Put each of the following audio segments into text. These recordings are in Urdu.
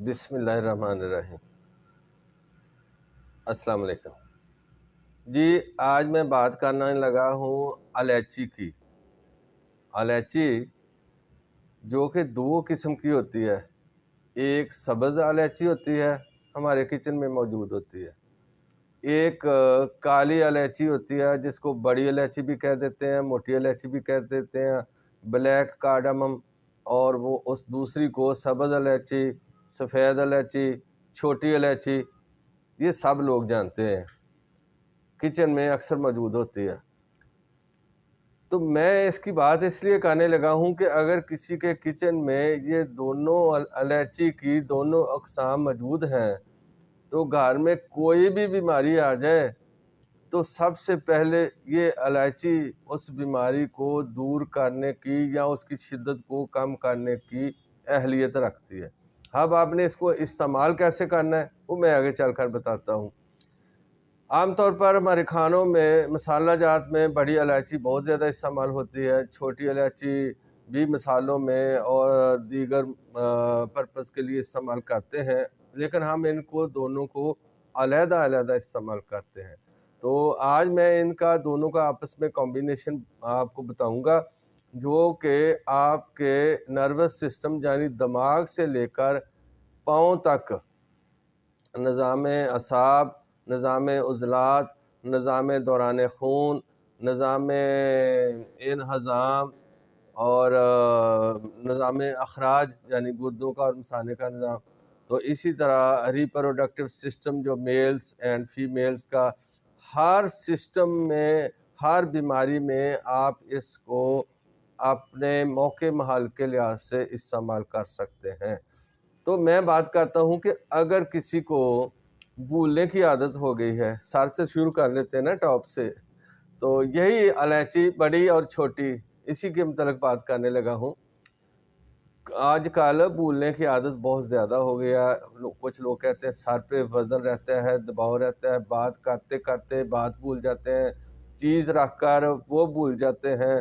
بسم اللہ الرحمن الرحیم۔ السلام علیکم جی، آج میں بات کرنے لگا ہوں الائچی کی۔ الائچی جو کہ دو قسم کی ہوتی ہے، ایک سبز الائچی ہوتی ہے، ہمارے کچن میں موجود ہوتی ہے، ایک کالی الائچی ہوتی ہے جس کو بڑی الائچی بھی کہہ دیتے ہیں، موٹی الائچی بھی کہہ دیتے ہیں، بلیک کارڈمم، اور وہ اس دوسری کو سبز الائچی، سفید الائچی، چھوٹی الائچی، یہ سب لوگ جانتے ہیں، کچن میں اکثر موجود ہوتی ہے۔ تو میں اس کی بات اس لیے کرنے لگا ہوں کہ اگر کسی کے کچن میں یہ دونوں الائچی کی دونوں اقسام موجود ہیں تو گھر میں کوئی بھی بیماری آ جائے تو سب سے پہلے یہ الائچی اس بیماری کو دور کرنے کی یا اس کی شدت کو کم کرنے کی اہلیت رکھتی ہے۔ اب آپ نے اس کو استعمال کیسے کرنا ہے وہ میں آگے چل کر بتاتا ہوں۔ عام طور پر ہمارے کھانوں میں مسالہ جات میں بڑی الائچی بہت زیادہ استعمال ہوتی ہے، چھوٹی الائچی بھی مسالوں میں اور دیگر پرپس کے لیے استعمال کرتے ہیں، لیکن ہم ان کو دونوں کو علیحدہ علیحدہ استعمال کرتے ہیں۔ تو آج میں ان کا دونوں کا آپس میں کمبینیشن آپ کو بتاؤں گا جو کہ آپ کے نروس سسٹم یعنی دماغ سے لے کر پاؤں تک، نظام اعصاب، نظام عضلات، نظام دوران خون، نظام انہضام اور نظام اخراج یعنی گردوں کا اور مثانے کا نظام، تو اسی طرح ریپروڈکٹیو سسٹم جو میلز اینڈ فیمیلز کا، ہر سسٹم میں، ہر بیماری میں آپ اس کو اپنے موقع محل کے لحاظ سے استعمال کر سکتے ہیں۔ تو میں بات کرتا ہوں کہ اگر کسی کو بھولنے کی عادت ہو گئی ہے، سر سے شروع کر لیتے ہیں نا، ٹاپ سے، تو یہی الائچی بڑی اور چھوٹی اسی کے متعلق بات کرنے لگا ہوں۔ آج کل بھولنے کی عادت بہت زیادہ ہو گیا، کچھ لوگ کہتے ہیں سر پہ وزن رہتا ہے، دباؤ رہتا ہے، بات کرتے کرتے بات بھول جاتے ہیں، چیز رکھ کر وہ بھول جاتے ہیں،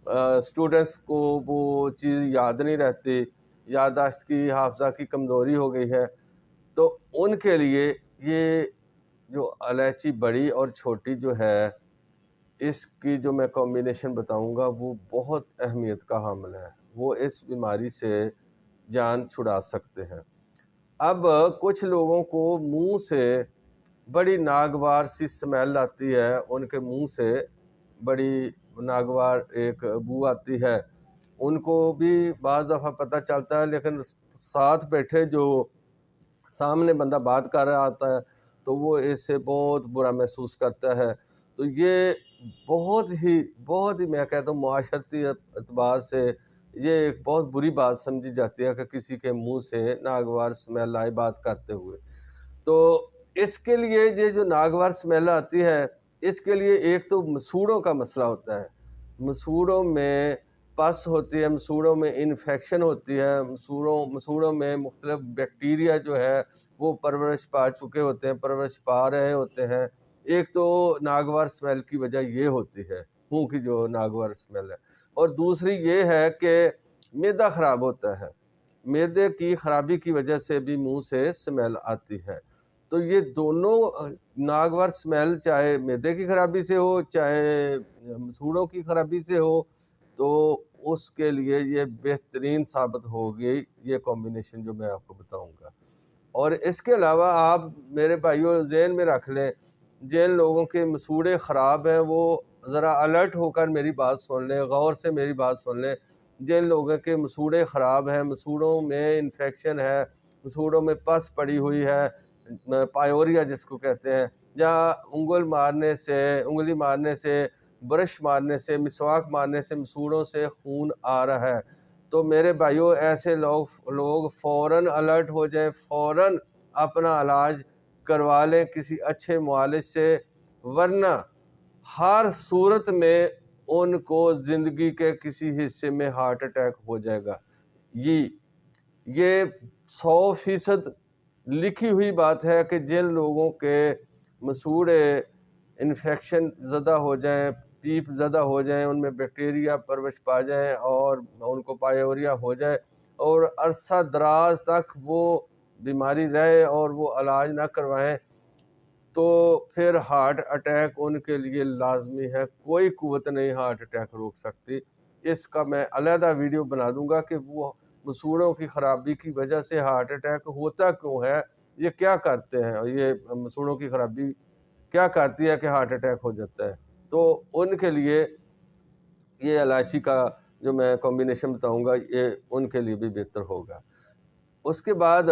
اسٹوڈنٹس کو وہ چیز یاد نہیں رہتی، یادداشت کی، حافظہ کی کمزوری ہو گئی ہے۔ تو ان کے لیے یہ جو الائچی بڑی اور چھوٹی جو ہے، اس کی جو میں کمبینیشن بتاؤں گا وہ بہت اہمیت کا حامل ہے، وہ اس بیماری سے جان چھڑا سکتے ہیں۔ اب کچھ لوگوں کو منہ سے بڑی ناگوار سی سمیل آتی ہے، ان کے منہ سے بڑی ناگوار ایک بو آتی ہے، ان کو بھی بعض دفعہ پتہ چلتا ہے، لیکن ساتھ بیٹھے جو سامنے بندہ بات کر رہا آتا ہے تو وہ اس سے بہت برا محسوس کرتا ہے۔ تو یہ بہت ہی میں کہتا ہوں معاشرتی اعتبار سے یہ ایک بہت بری بات سمجھی جاتی ہے کہ کسی کے منہ سے ناگوار سمیل آئے بات کرتے ہوئے۔ تو اس کے لیے یہ جو ناگوار سمیل آتی ہے، اس کے لیے ایک تو مسوڑوں کا مسئلہ ہوتا ہے، مسوڑوں میں پس ہوتی ہے، مسوڑوں میں انفیکشن ہوتی ہے، مسوڑوں میں مختلف بیکٹیریا جو ہے وہ پرورش پا چکے ہوتے ہیں، پرورش پا رہے ہوتے ہیں۔ ایک تو ناگوار سمیل کی وجہ یہ ہوتی ہے، منہ کی جو ناگوار سمیل ہے، اور دوسری یہ ہے کہ معدہ خراب ہوتا ہے، معدے کی خرابی کی وجہ سے بھی منہ سے سمیل آتی ہے۔ تو یہ دونوں ناگوار سمیل چاہے معدے کی خرابی سے ہو چاہے مسوڑوں کی خرابی سے ہو، تو اس کے لیے یہ بہترین ثابت ہوگی یہ کمبینیشن جو میں آپ کو بتاؤں گا۔ اور اس کے علاوہ آپ میرے بھائیوں ذہن میں رکھ لیں، جن لوگوں کے مسوڑے خراب ہیں وہ ذرا الرٹ ہو کر میری بات سن لیں، غور سے میری بات سن لیں۔ جن لوگوں کے مسوڑے خراب ہیں، مسوڑوں میں انفیکشن ہے، مسوڑوں میں پس پڑی ہوئی ہے، پائیوریا جس کو کہتے ہیں، یا انگلی مارنے سے، برش مارنے سے، مسواک مارنے سے مسوڑوں سے خون آ رہا ہے، تو میرے بھائیوں ایسے لوگ فوراً الرٹ ہو جائیں، فوراً اپنا علاج کروا لیں کسی اچھے معالج سے، ورنہ ہر صورت میں ان کو زندگی کے کسی حصے میں ہارٹ اٹیک ہو جائے گا۔ یہ 100% لکھی ہوئی بات ہے کہ جن لوگوں کے مسوڑے انفیکشن زدہ ہو جائیں، پیپ زدہ ہو جائیں، ان میں بیکٹیریا پرورش پا جائیں اور ان کو پائیوریا ہو جائے اور عرصہ دراز تک وہ بیماری رہے اور وہ علاج نہ کروائیں تو پھر ہارٹ اٹیک ان کے لیے لازمی ہے. کوئی قوت نہیں ہارٹ اٹیک روک سکتی. اس کا میں علیحدہ ویڈیو بنا دوں گا کہ وہ مسوڑوں کی خرابی کی وجہ سے ہارٹ اٹیک ہوتا کیوں ہے, یہ کیا کرتے ہیں, یہ مسوڑوں کی خرابی کیا کرتی ہے کہ ہارٹ اٹیک ہو جاتا ہے. تو ان کے لیے یہ الائچی کا جو میں کمبینیشن بتاؤں گا یہ ان کے لیے بھی بہتر ہوگا. اس کے بعد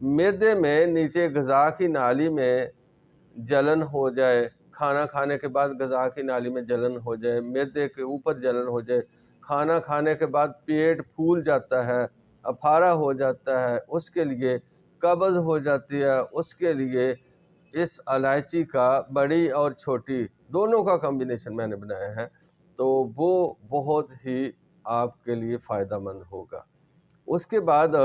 معدے میں نیچے غذا کی نالی میں جلن ہو جائے, کھانا کھانے کے بعد غذا کی نالی میں جلن ہو جائے, معدے کے اوپر جلن ہو جائے, کھانا کھانے کے بعد پیٹ پھول جاتا ہے, افارہ ہو جاتا ہے, اس کے لیے قبض ہو جاتی ہے, اس کے لیے اس الائچی کا بڑی اور چھوٹی دونوں کا کمبینیشن میں نے بنایا ہے تو وہ بہت ہی آپ کے لیے فائدہ مند ہوگا. اس کے بعد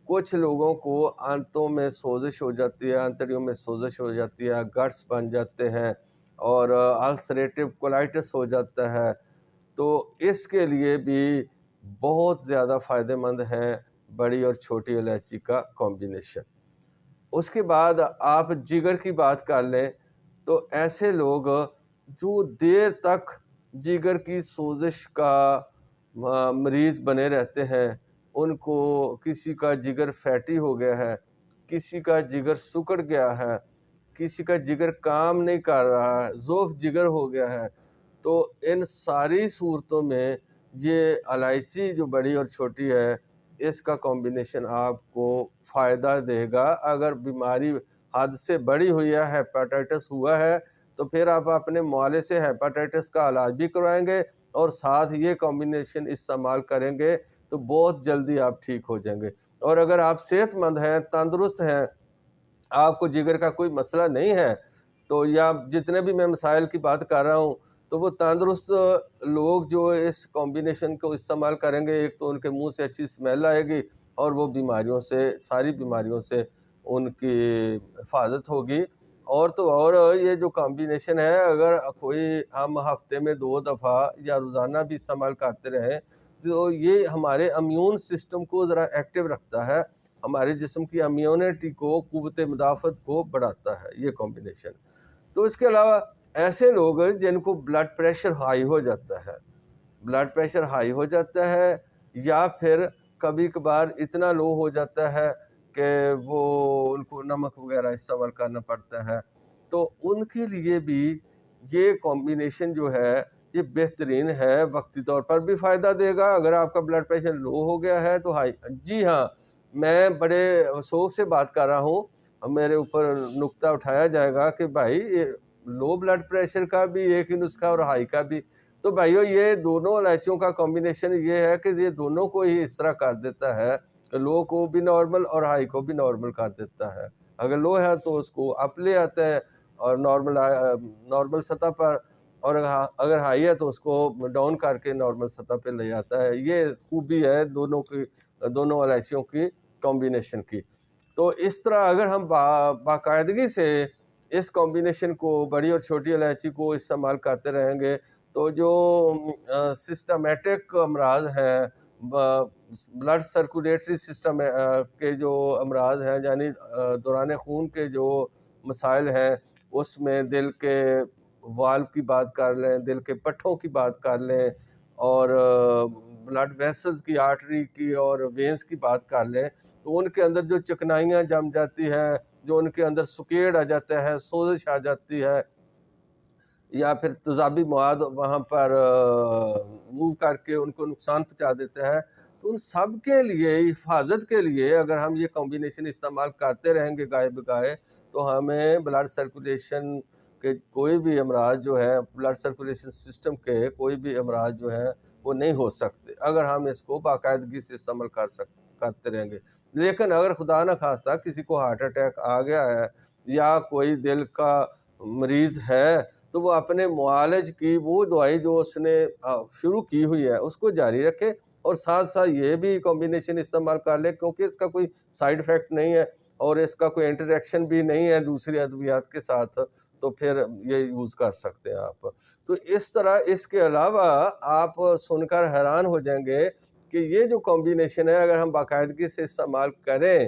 کچھ لوگوں کو آنتوں میں سوزش ہو جاتی ہے, آنتڑیوں میں سوزش ہو جاتی ہے, گٹس بن جاتے ہیں اور السریٹو کولائٹس ہو جاتا ہے, تو اس کے لیے بھی بہت زیادہ فائدہ مند ہے بڑی اور چھوٹی الائچی کا کمبینیشن. اس کے بعد آپ جگر کی بات کر لیں تو ایسے لوگ جو دیر تک جگر کی سوزش کا مریض بنے رہتے ہیں, ان کو کسی کا جگر فیٹی ہو گیا ہے, کسی کا جگر سکڑ گیا ہے, کسی کا جگر کام نہیں کر رہا ہے, ضعف جگر ہو گیا ہے, تو ان ساری صورتوں میں یہ الائچی جو بڑی اور چھوٹی ہے اس کا کمبینیشن آپ کو فائدہ دے گا. اگر بیماری حد سے بڑی ہوئی ہے, ہیپاٹائٹس ہوا ہے, تو پھر آپ اپنے معالجے سے ہیپاٹائٹس کا علاج بھی کروائیں گے اور ساتھ یہ کمبینیشن استعمال کریں گے تو بہت جلدی آپ ٹھیک ہو جائیں گے. اور اگر آپ صحت مند ہیں, تندرست ہیں, آپ کو جگر کا کوئی مسئلہ نہیں ہے, تو یا جتنے بھی میں مسائل کی بات کر رہا ہوں تو وہ تندرست لوگ جو اس کمبینیشن کو استعمال کریں گے, ایک تو ان کے منہ سے اچھی اسمیل آئے گی اور وہ بیماریوں سے, ساری بیماریوں سے ان کی حفاظت ہوگی. اور تو اور یہ جو کمبینیشن ہے اگر کوئی ہم ہفتے میں 2 دفعہ یا روزانہ بھی استعمال کرتے رہیں تو یہ ہمارے امیون سسٹم کو ذرا ایکٹیو رکھتا ہے, ہمارے جسم کی امیونٹی کو, قوت مدافعت کو بڑھاتا ہے یہ کمبینیشن. تو اس کے علاوہ ایسے لوگ جن کو بلڈ پریشر ہائی ہو جاتا ہے, بلڈ پریشر ہائی ہو جاتا ہے یا پھر کبھی کبھار اتنا لو ہو جاتا ہے کہ وہ ان کو نمک وغیرہ استعمال کرنا پڑتا ہے, تو ان کے لیے بھی یہ کمبینیشن جو ہے یہ بہترین ہے, وقتی طور پر بھی فائدہ دے گا. اگر آپ کا بلڈ پریشر لو ہو گیا ہے تو جی ہاں, میں بڑے شوق سے بات کر رہا ہوں, میرے اوپر نقطہ اٹھایا جائے گا کہ بھائی لو بلڈ پریشر کا بھی ایک ہی نسخہ اور ہائی کا بھی, تو بھائیو یہ دونوں الائچیوں کا کمبینیشن یہ ہے کہ یہ دونوں کو ہی اس طرح کر دیتا ہے کہ لو کو بھی نارمل اور ہائی کو بھی نارمل کر دیتا ہے. اگر لو ہے تو اس کو اپ لے آتا ہے اور نارمل سطح پر, اور اگر ہائی ہے تو اس کو ڈاؤن کر کے نارمل سطح پہ لے آتا ہے. یہ خوبی ہے دونوں الائچیوں کی کمبینیشن کی. تو اس طرح اگر ہم باقاعدگی سے اس کمبینیشن کو, بڑی اور چھوٹی الائچی کو استعمال کرتے رہیں گے تو جو سسٹمیٹک امراض ہیں, بلڈ سرکولیٹری سسٹم کے جو امراض ہیں, یعنی دوران خون کے جو مسائل ہیں, اس میں دل کے والو کی بات کر لیں, دل کے پٹھوں کی بات کر لیں, اور بلڈ ویسلز کی, آرٹری کی اور وینز کی بات کر لیں, تو ان کے اندر جو چکنائیاں جم جاتی ہیں, جو ان کے اندر سکیڑ آ جاتا ہے, سوزش آ جاتی ہے, یا پھر تیزابی مواد وہاں پر موو کر کے ان کو نقصان پہنچا دیتا ہے, تو ان سب کے لیے حفاظت کے لیے اگر ہم یہ کمبینیشن استعمال کرتے رہیں گے گاہے بگاہے تو ہمیں بلڈ سرکولیشن کے کوئی بھی امراض جو ہے, بلڈ سرکولیشن سسٹم کے کوئی بھی امراض جو ہیں وہ نہیں ہو سکتے اگر ہم اس کو باقاعدگی سے استعمال کرتے رہیں گے. لیکن اگر خدا نہ خواستہ کسی کو ہارٹ اٹیک آ گیا ہے یا کوئی دل کا مریض ہے تو وہ اپنے معالج کی وہ دوائی جو اس نے شروع کی ہوئی ہے اس کو جاری رکھے اور ساتھ ساتھ یہ بھی کمبینیشن استعمال کر لے, کیونکہ اس کا کوئی سائیڈ ایفیکٹ نہیں ہے اور اس کا کوئی انٹریکشن بھی نہیں ہے دوسری ادویات کے ساتھ, تو پھر یہ یوز کر سکتے ہیں آپ. تو اس طرح اس کے علاوہ آپ سن کر حیران ہو جائیں گے کہ یہ جو کمبینیشن ہے اگر ہم باقاعدگی سے استعمال کریں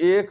1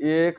1